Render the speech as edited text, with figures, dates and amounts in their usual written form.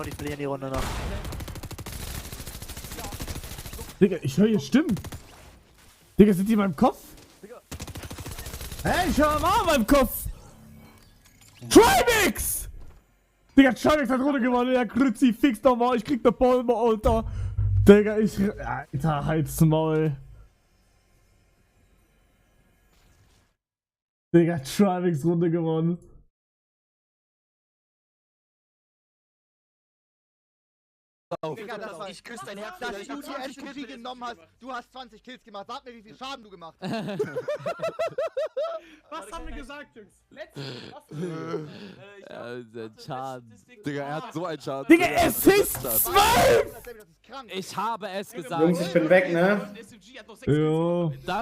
Und die verlieren die Runde noch. Digga, ich höre hier Stimmen. Digga, sind die in meinem Kopf? Hey, ich höre mal in meinem Kopf. Trimix! Digga, Trimix hat Runde gewonnen. Ja, Kruzifix nochmal. Ich krieg ne Palme, Alter. Digga, Alter, halt's Maul. Digga, Trimix Runde gewonnen. Digga, das war ich küsse dein Herz, dass du die SMG genommen hast. Du hast 20 Kills gemacht. Sag mir, wie viel Schaden du gemacht hast. Was haben wir gesagt, Jungs? Ja, sein Schaden. Digga, er hat so einen Schaden. Digga, es ist 12! Das ist krank. Ich habe es gesagt. Jungs, ich bin weg, ne? Jo. Das